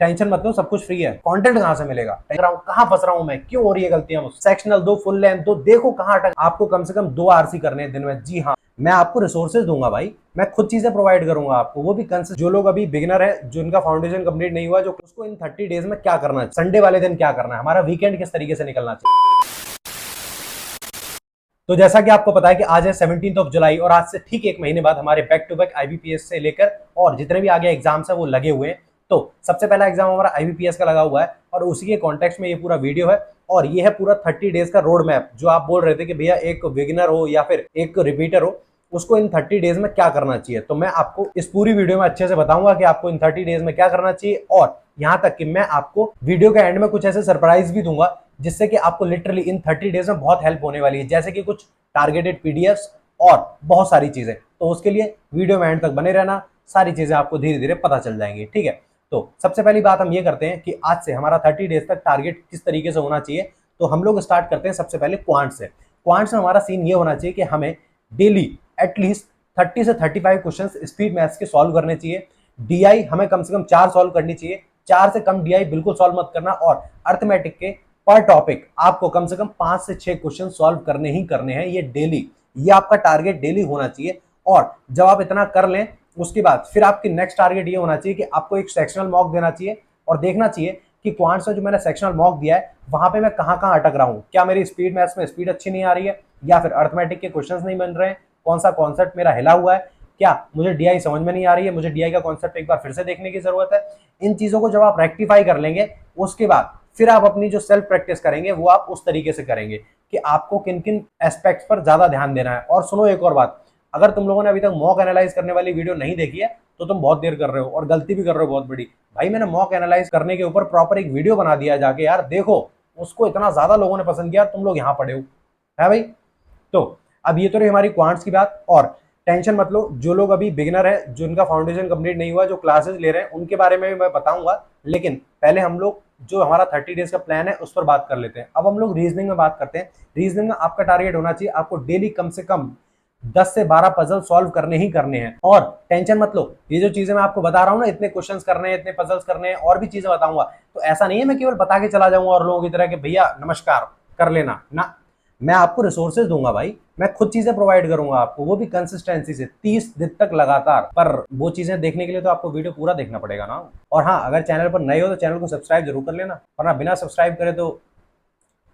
Tension मत लो, सब कुछ फ्री है। कंटेंट कहां से मिलेगा, कहां फंस रहा हूं मैं, क्यों हो रही है गलतियां मुझसे। सेक्शनल दो, फुल लेंथ दो, देखो कहां अटक। आपको कम से कम 2 आरसी करने हैं दिन में। जी हाँ, मैं आपको रिसोर्सेज दूंगा भाई, मैं खुद चीजें प्रोवाइड करूंगा आपको, वो भी कंसिस्ट। जो लोग अभी बिगिनर है, जिनका फाउंडेशन कंप्लीट नहीं हुआ, जो उसको इन 30 डेज में क्या करना है, संडे वाले दिन क्या करना है, हमारा वीकेंड किस तरीके से निकलना चाहिए। तो जैसा कि आपको पता है कि आज है 17 जुलाई और आज से ठीक एक महीने बाद हमारे बैक टू बैक आईबीपीएस से लेकर और जितने भी आगे एग्जाम्स है वो लगे हुए हैं। तो सबसे पहला एग्जाम हमारा आईबीपीएस का लगा हुआ है और उसी के कॉन्टेक्स्ट में ये पूरा वीडियो है और ये है पूरा 30 डेज का रोड मैप। जो आप बोल रहे थे कि भैया एक बिगिनर हो या फिर एक रिपीटर हो, उसको इन 30 डेज में क्या करना चाहिए, तो मैं आपको इस पूरी वीडियो में अच्छे से बताऊंगा कि आपको इन 30 डेज में क्या करना चाहिए। और यहां तक कि मैं आपको वीडियो के एंड में कुछ ऐसे सरप्राइज भी दूंगा जिससे कि आपको लिटरली इन 30 डेज में बहुत हेल्प होने वाली है, जैसे कि कुछ टारगेटेड पीडीएफ्स और बहुत सारी चीजें। तो उसके लिए वीडियो में एंड तक बने रहना, सारी चीजें आपको धीरे धीरे पता चल जाएंगी। ठीक है, तो सबसे पहली बात हम ये करते हैं कि आज से हमारा 30 डेज तक टारगेट किस तरीके से होना चाहिए। तो हम लोग स्टार्ट करते हैं सबसे पहले क्वांट से। क्वांट्स में हमारा सीन ये होना चाहिए कि हमें डेली एटलीस्ट 30 से 35 क्वेश्चन स्पीड मैथ्स के सॉल्व करने चाहिए। डीआई हमें कम से कम 4 सॉल्व करनी चाहिए, 4 से कम डीआई बिल्कुल सॉल्व मत करना। और अर्थमेटिक के पर टॉपिक आपको कम से कम 5 से 6 क्वेश्चन सॉल्व करने ही करने हैं, ये डेली, ये आपका टारगेट डेली होना चाहिए। और जब आप इतना कर लें उसके बाद फिर आपकी नेक्स्ट टारगेट ये होना चाहिए कि आपको एक सेक्शनल मॉक देना चाहिए और देखना चाहिए कि क्वांट्स में जो मैंने सेक्शनल मॉक दिया है वहां पे मैं कहां कहां अटक रहा हूं। क्या मेरी स्पीड मैथ्स में स्पीड अच्छी नहीं आ रही है, या फिर अर्थमेटिक के क्वेश्चंस नहीं बन रहे हैं, कौन सा कॉन्सेप्ट मेरा हिला हुआ है, क्या मुझे डीआई समझ में नहीं आ रही है, मुझे डीआई का कॉन्सेप्ट एक बार फिर से देखने की जरूरत है। इन चीजों को जब आप रेक्टिफाई कर लेंगे उसके बाद फिर आप अपनी जो सेल्फ प्रैक्टिस करेंगे वो आप उस तरीके से करेंगे कि आपको किन किन एस्पेक्ट्स पर ज्यादा ध्यान देना है। और सुनो एक और बात, अगर तुम लोगों ने अभी तक मॉक एनालाइज करने वाली वीडियो नहीं देखी है तो तुम बहुत देर कर रहे हो और गलती भी कर रहे हो बहुत बड़ी। भाई मैंने मॉक एनालाइज करने के ऊपर प्रॉपर एक वीडियो बना दिया है, जाके यार देखो, उसको इतना ज्यादा लोगों ने पसंद किया, तुम लोग यहाँ पड़े हो है भाई। तो अब ये तो रही हमारी क्वांट्स की बात। और टेंशन मत लो, जो लोग अभी बिगिनर है, जिनका फाउंडेशन कंप्लीट नहीं हुआ, जो क्लासेस ले रहे हैं, उनके बारे में भी मैं बताऊंगा। लेकिन पहले हम लोग जो हमारा 30 डेज का प्लान है उस पर बात कर लेते हैं। अब हम लोग रीजनिंग में बात करते हैं। रीजनिंग में आपका टारगेट होना चाहिए, आपको डेली कम से कम 10 से 12 पजल सॉल्व करने ही करने हैं। और टेंशन मत लो, ये जो चीजें मैं आपको बता रहा हूँ ना, इतने क्वेश्चंस करने हैं, इतने पजल्स करने हैं, और भी चीजें बताऊंगा, तो ऐसा नहीं है मैं केवल बता के चला जाऊंगा और लोगों की तरह कि भैया नमस्कार कर लेना ना। मैं आपको रिसोर्सेज दूंगा भाई, मैं खुद चीजें प्रोवाइड करूंगा आपको, वो भी कंसिस्टेंसी से 30 दिन तक लगातार। पर वो चीजें देखने के लिए तो आपको वीडियो पूरा देखना पड़ेगा ना। और हाँ, अगर चैनल पर नए हो तो चैनल को सब्सक्राइब जरूर कर लेना, वरना बिना सब्सक्राइब करे तो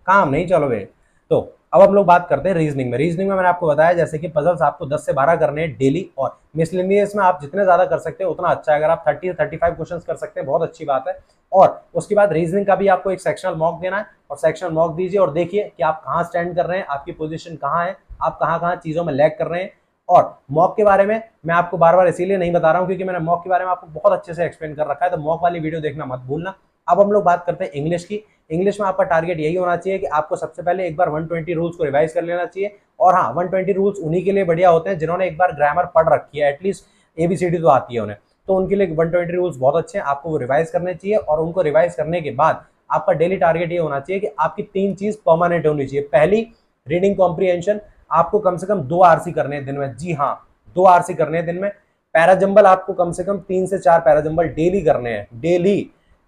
काम नहीं चलोगे। तो अब हम लोग बात करते हैं रीजनिंग में। रीजनिंग में मैंने आपको बताया जैसे कि पजल्स आपको 10 से 12 करने हैं डेली, और मिसलेनियस में आप जितने ज्यादा कर सकते हो उतना अच्छा है। अगर आप 30 से 35 क्वेश्चंस कर सकते हैं बहुत अच्छी बात है। और उसके बाद रीजनिंग का भी आपको एक सेक्शनल मॉक देना है, और सेक्शनल मॉक दीजिए और देखिए कि आप कहाँ स्टैंड कर रहे हैं, आपकी पोजीशन कहाँ है, आप कहाँ कहाँ चीजों में लैग कर रहे हैं। और मॉक के बारे में मैं आपको बार बार इसीलिए नहीं बता रहा हूँ क्योंकि मैंने मॉक के बारे में आपको बहुत अच्छे से एक्सप्लेन कर रखा है, तो मॉक वाली वीडियो देखना मत भूलना। अब हम लोग बात करते हैं इंग्लिश की। इंग्लिश में आपका टारगेट यही होना चाहिए कि आपको सबसे पहले एक बार 120 रूल्स को रिवाइज कर लेना चाहिए। और हाँ, 120 रूल्स उन्हीं के लिए बढ़िया होते हैं जिन्होंने एक बार ग्रामर पढ़ रखी है, एटलीस्ट एबीसीडी तो आती है उन्हें, तो उनके लिए 120 रूल्स बहुत अच्छे हैं, आपको वो रिवाइज करने चाहिए। और उनको रिवाइज करने के बाद आपका डेली टारगेट ये होना चाहिए कि आपकी 3 चीज परमानेंट होनी चाहिए। पहली, रीडिंग कॉम्प्रीहेंशन, आपको कम से कम 2 आरसी करने हैं दिन में। जी हाँ, 2 आरसी करने हैं दिन में। पैराजंबल आपको कम से कम 3 से 4 पैराजंबल डेली करने हैं, डेली।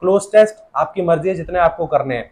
क्लोज टेस्ट आपकी मर्जी है जितने आपको करने हैं।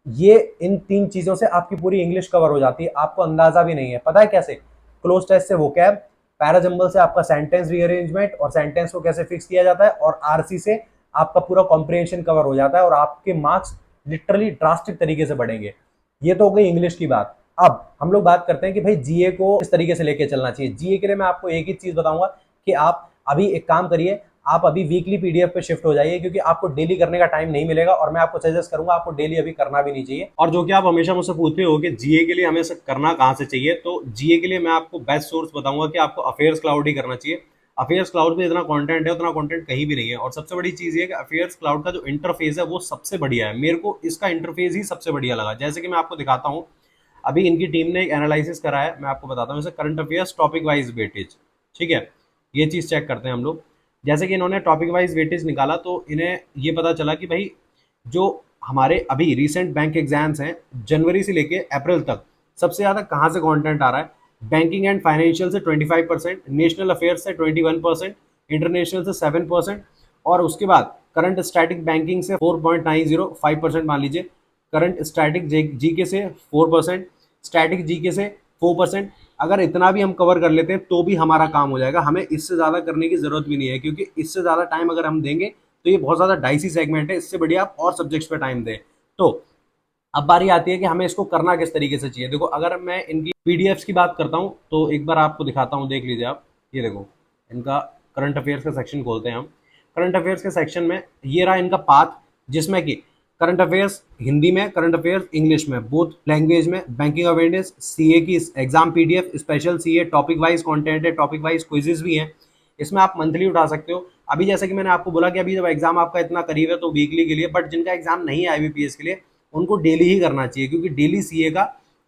ये इन 3 चीजों से आपकी पूरी इंग्लिश कवर हो जाती है, आपको अंदाजा भी नहीं है। पता है कैसे? क्लोज टेस्ट से वोकैब, पैराजंबल से आपका सेंटेंस रीअरेंजमेंट और सेंटेंस को कैसे फिक्स किया जाता है, और आरसी से आपका पूरा कॉम्प्रिहेंशन कवर हो जाता है, और आपके मार्क्स लिटरली ड्रास्टिक तरीके से बढ़ेंगे। ये तो हो गई इंग्लिश की बात। अब हम लोग बात करते हैं कि भाई जीए को इस तरीके से लेके चलना चाहिए। जीए के लिए मैं आपको एक ही चीज बताऊंगा कि आप अभी एक काम करिए, आप अभी वीकली पीडीएफ पे शिफ्ट हो जाइए, क्योंकि आपको डेली करने का टाइम नहीं मिलेगा, और मैं आपको सजेस्ट करूंगा आपको डेली अभी करना भी नहीं चाहिए। और जो कि आप हमेशा मुझसे पूछते हो कि जीए के लिए हमें करना कहां से चाहिए, तो जीए के लिए मैं आपको बेस्ट सोर्स बताऊंगा कि आपको अफेयर्स क्लाउड ही करना चाहिए। अफेयर्स क्लाउड में इतना कंटेंट है, उतना कंटेंट कहीं भी नहीं है। और सबसे बड़ी चीज ये है कि अफेयर्स क्लाउड का जो इंटरफेस है वो सबसे बढ़िया है, मेरे को इसका इंटरफेस ही सबसे बढ़िया लगा। जैसे कि मैं आपको दिखाता हूँ, अभी इनकी टीम ने एक एनालिसिस करा है, मैं आपको बताता हूँ। जैसे current affairs topic wise weightage, ठीक है, ये चीज चेक करते हैं हम लोग। जैसे कि इन्होंने टॉपिक वाइज वेटेज निकाला तो इन्हें ये पता चला कि भाई जो हमारे अभी रिसेंट बैंक एग्जाम्स हैं जनवरी से लेके अप्रैल तक, सबसे ज्यादा कहाँ से कंटेंट आ रहा है। बैंकिंग एंड फाइनेंशियल से 25%, नेशनल अफेयर्स से 21%, इंटरनेशनल से 7%, और उसके बाद करंट स्टैटिक बैंकिंग से 4.90 5% मान लीजिए, करंट स्टैटिक जीके से 4%, स्टैटिक जीके से 4%। अगर इतना भी हम कवर कर लेते हैं तो भी हमारा काम हो जाएगा, हमें इससे ज़्यादा करने की ज़रूरत भी नहीं है, क्योंकि इससे ज़्यादा टाइम अगर हम देंगे तो ये बहुत ज़्यादा डाइसी सेगमेंट है, इससे बढ़िया आप और सब्जेक्ट्स पे टाइम दें। तो अब बारी आती है कि हमें इसको करना किस तरीके से चाहिए। देखो, अगर मैं इनकी पीडीएफ्स की बात करता हूँ तो एक बार आपको दिखाता हूँ, देख लीजिए आप। ये देखो, इनका करंट अफेयर्स का सेक्शन खोलते हैं हम। करंट अफेयर्स के सेक्शन में ये रहा इनका पाथ, जिसमें कि करंट अफेयर्स हिंदी में, करंट अफेयर्स इंग्लिश में, बोथ लैंग्वेज में, बैंकिंग अवेयरनेस, सीए की exam PDF, special CA, topic wise content है, टॉपिक वाइज क्विजेस भी हैं। इसमें आप मंथली उठा सकते हो। अभी जैसे कि मैंने आपको बोला कि अभी जब एग्जाम आपका इतना करीब है तो वीकली के लिए, बट जिनका एग्जाम नहीं है आईबीपीएस के लिए उनको डेली ही करना चाहिए, क्योंकि डेली सीए का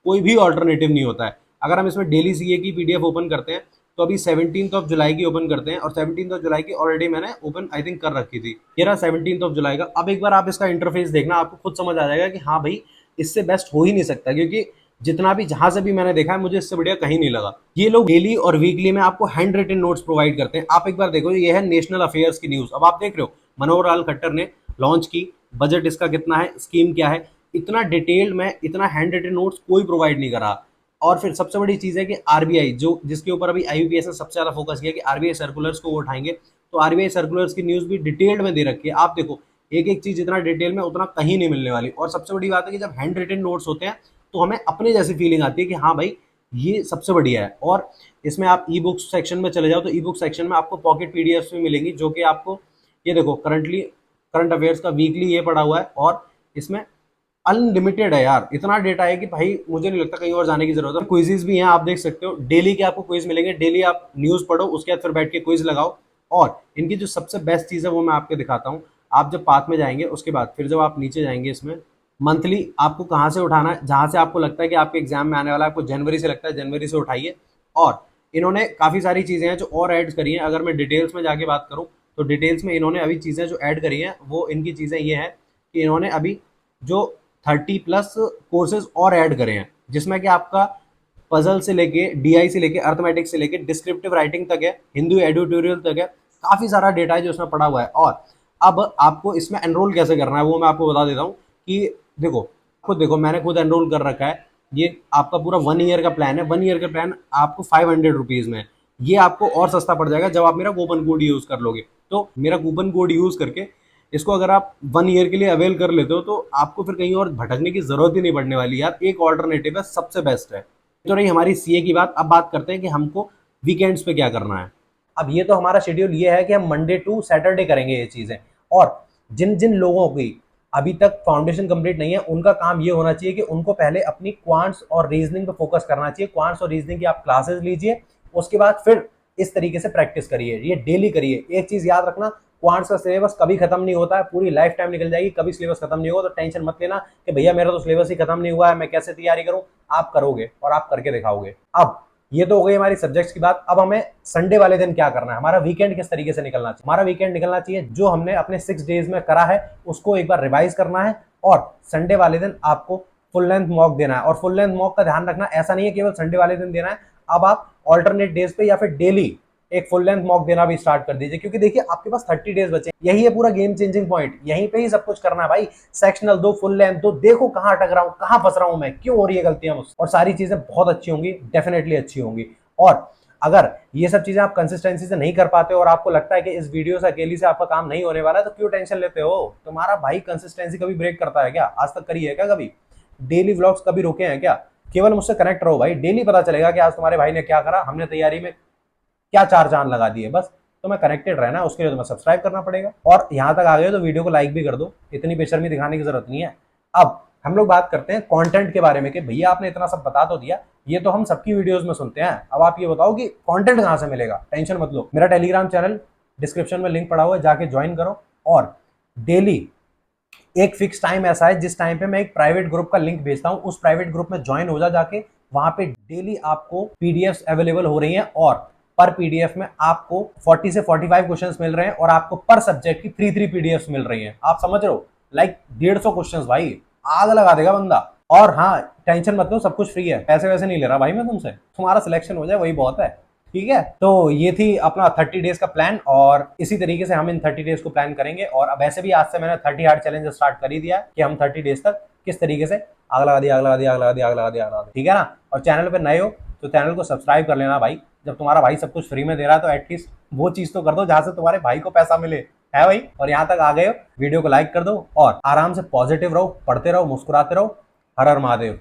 कोई भी ऑल्टरनेटिव नहीं होता है। अगर हम इसमें डेली सीए की पीडीएफ ओपन करते हैं तो अभी 17 जुलाई की ओपन करते हैं, और 17 जुलाई की ऑलरेडी मैंने ओपन आई थिंक कर रखी थी। ये रहा 17 जुलाई का। अब एक बार आप इसका इंटरफेस देखना, आपको खुद समझ आ जाएगा कि हाँ भाई, इससे बेस्ट हो ही नहीं सकता, क्योंकि जितना भी जहां से भी मैंने देखा है मुझे इससे बढ़िया कहीं नहीं लगा। ये लोग डेली और वीकली में आपको हैंड रिटन नोट्स प्रोवाइड करते हैं। आप एक बार देखो, ये है नेशनल अफेयर्स की न्यूज। अब आप देख रहे हो मनोहर लाल खट्टर ने लॉन्च की, बजट इसका कितना है, स्कीम क्या है, इतना डिटेल्ड में इतना हैंड रिटन नोट्स कोई प्रोवाइड नहीं करा। और फिर सबसे बड़ी चीज़ है कि आरबीआई, जो जिसके ऊपर अभी आईबीपीएस ने सबसे ज़्यादा फोकस किया कि आरबीआई सर्कुलर्स को वो उठाएंगे, तो आरबीआई सर्कुलर्स की न्यूज़ भी डिटेल्ड में दे रखी है। आप देखो, एक एक चीज़ इतना डिटेल में उतना कहीं नहीं मिलने वाली। और सबसे बड़ी बात है कि जब हैंड रिटन नोट्स होते हैं तो हमें अपने जैसी फीलिंग आती है कि हाँ भाई, ये सबसे बढ़िया है। और इसमें आप ई बुक्स सेक्शन में चले जाओ तो ई बुक सेक्शन में आपको पॉकेट पीडीएफ भी मिलेंगी, जो कि आपको, ये देखो, करंटली करंट अफेयर्स का वीकली ये पड़ा हुआ है, और इसमें अनलिमिटेड है यार, इतना डेटा है कि भाई मुझे नहीं लगता कहीं और जाने की जरूरत है। क्विजेज भी हैं, आप देख सकते हो, डेली के आपको क्विज मिलेंगे। डेली आप न्यूज़ पढ़ो, उसके बाद फिर बैठ के क्विज लगाओ। और इनकी जो सबसे बेस्ट चीज़ है वो मैं आपको दिखाता हूँ। आप जब पाथ में जाएंगे उसके बाद फिर जब आप नीचे जाएंगे, इसमें मंथली आपको कहाँ से उठाना है, जहाँ से आपको लगता है कि आपके एग्जाम में आने वाला है, आपको जनवरी से लगता है जनवरी से उठाइए। और इन्होंने काफ़ी सारी चीज़ें हैं जो और ऐड करी हैं। अगर मैं डिटेल्स में जाके बात करूँ तो डिटेल्स में इन्होंने अभी चीज़ें जो ऐड करी हैं, वो इनकी चीज़ें ये हैं कि इन्होंने अभी जो 30+ कोर्सेज और ऐड करे हैं, जिसमें कि आपका पजल से लेके, डीआई से लेके, अर्थमेटिक से लेके डिस्क्रिप्टिव राइटिंग तक है, हिंदी एडिटोरियल तक है। काफ़ी सारा डेटा है जो उसमें पड़ा हुआ है। और अब आपको इसमें एनरोल कैसे करना है वो मैं आपको बता देता हूँ कि देखो, खुद देखो, मैंने खुद एनरोल कर रखा है। ये आपका पूरा 1 ईयर का प्लान है। 1 ईयर का प्लान आपको 500 रुपीज़ में है। ये आपको और सस्ता पड़ जाएगा जब आप मेरा कूपन कोड यूज़ कर लोगे। तो मेरा कूपन कोड यूज़ करके इसको अगर आप 1 ईयर के लिए अवेल कर लेते हो तो आपको फिर कहीं और भटकने की जरूरत ही नहीं पड़ने वाली यार। एक ऑल्टरनेटिव है, सबसे बेस्ट है। तो रही हमारी सीए की बात। अब बात करते हैं कि हमको वीकेंड्स पे क्या करना है। अब ये तो हमारा शेड्यूल ये है कि हम मंडे टू सैटरडे करेंगे ये चीज़ें। और जिन जिन लोगों की अभी तक फाउंडेशन कंप्लीट नहीं है, उनका काम ये होना चाहिए कि उनको पहले अपनी क्वांट्स और रीजनिंग पे फोकस करना चाहिए। क्वांट्स और रीजनिंग की आप क्लासेस लीजिए, उसके बाद फिर इस तरीके से प्रैक्टिस करिए, ये डेली करिए। एक चीज़ याद रखना, क्वांट्स का सिलेबस कभी खत्म नहीं होता है, पूरी लाइफ टाइम निकल जाएगी, कभी सिलेबस खत्म नहीं होगा। तो टेंशन मत लेना कि भैया मेरा तो सिलेबस ही खत्म नहीं हुआ है, मैं कैसे तैयारी करूं। आप करोगे और आप करके दिखाओगे। अब ये तो हो गई हमारी सब्जेक्ट्स की बात। अब हमें संडे वाले दिन क्या करना है, हमारा वीकेंड किस तरीके से निकलना चाहिए। हमारा वीकेंड निकलना चाहिए जो हमने अपने 6 डेज में करा है उसको एक बार रिवाइज करना है, और संडे वाले दिन आपको फुल लेंथ मॉक देना है। और फुल लेंथ मॉक का ध्यान रखना, ऐसा नहीं है केवल संडे वाले दिन देना है। अब आप ऑल्टरनेट डेज पे या फिर डेली एक फुल लेंथ मॉक देना भी स्टार्ट कर दीजिए, क्योंकि देखिए आपके पास 30 डेज बचे। यही है पूरा गेम चेंजिंग पॉइंट, यहीं पे ही सब कुछ करना है भाई। सेक्शनल दो, फुल लेंथ दो, देखो कहां अटक रहा हूं, कहां फंस रहा हूं मैं, क्यों हो रही है गलतियां मुझसे। और सारी चीजें बहुत अच्छी होंगी, डेफिनेटली अच्छी होंगी। और अगर ये सब चीजें आप कंसिस्टेंसी से नहीं कर पाते और आपको लगता है कि इस वीडियो से अकेली से आपका काम नहीं होने वाला है, तो क्यों टेंशन लेते हो। तुम्हारा भाई कंसिस्टेंसी कभी ब्रेक करता है क्या, आज तक करी है क्या कभी। डेली व्लॉग्स कभी रोके हैं क्या। केवल मुझसे कनेक्ट रहो भाई, डेली पता चलेगा कि आज तुम्हारे भाई ने क्या करा, हमने तैयारी में क्या चार चांद लगा दिए। बस तुम्हें कनेक्टेड रहना है, उसके लिए तुम्हें सब्सक्राइब करना पड़ेगा। और यहाँ तक आ गए तो वीडियो को लाइक भी कर दो, इतनी बेशर्मी दिखाने की जरूरत नहीं है। अब हम लोग बात करते हैं कंटेंट के बारे में कि भैया आपने इतना सब बता तो दिया, ये तो हम सबकी वीडियोस में सुनते हैं। अब आप ये बताओ कि कंटेंट कहाँ से मिलेगा। टेंशन मत लो, मेरा टेलीग्राम चैनल डिस्क्रिप्शन में लिंक पड़ा हुआ है, जाके ज्वाइन करो। और डेली एक फिक्स टाइम ऐसा है जिस टाइम पे मैं एक प्राइवेट ग्रुप का लिंक भेजता हूँ, उस प्राइवेट ग्रुप में ज्वाइन हो जाके। वहां पे डेली आपको पीडीएफ अवेलेबल हो रही हैं, और पर पीडीएफ में आपको 40 से 45 क्वेश्चंस मिल रहे हैं, और आपको पर सब्जेक्ट की 3 पीडीएफ मिल रही हैं। आप समझ रहे हो, लाइक 150 क्वेश्चंस भाई, आग लगा देगा बंदा। और हाँ, टेंशन मत लो, सब कुछ फ्री है, पैसे वैसे नहीं ले रहा भाई मैं तुमसे, तुम्हारा सिलेक्शन हो जाए वही बहुत है। ठीक है, तो ये थी अपना 30 डेज का प्लान, और इसी तरीके से हम इन 30 डेज को प्लान करेंगे। और अब ऐसे भी आज से मैंने 30 हार्ड चैलेंज स्टार्ट कर ही दिया है कि हम 30 डेज तक किस तरीके से आग लगा दिया, आग लगा दिया, आग लगा दिया, आग लगा दिया, आग लगा दिया, ठीक है ना। और चैनल पे नए हो तो चैनल को सब्सक्राइब कर लेना भाई। जब तुम्हारा भाई सब कुछ फ्री में दे रहा है तो एटलीस्ट वो चीज तो कर दो जहां से तुम्हारे भाई को पैसा मिले, है भाई। और यहाँ तक आ गए हो, वीडियो को लाइक कर दो और आराम से पॉजिटिव रहो, पढ़ते रहो, मुस्कुराते रहो। हर हर महादेव।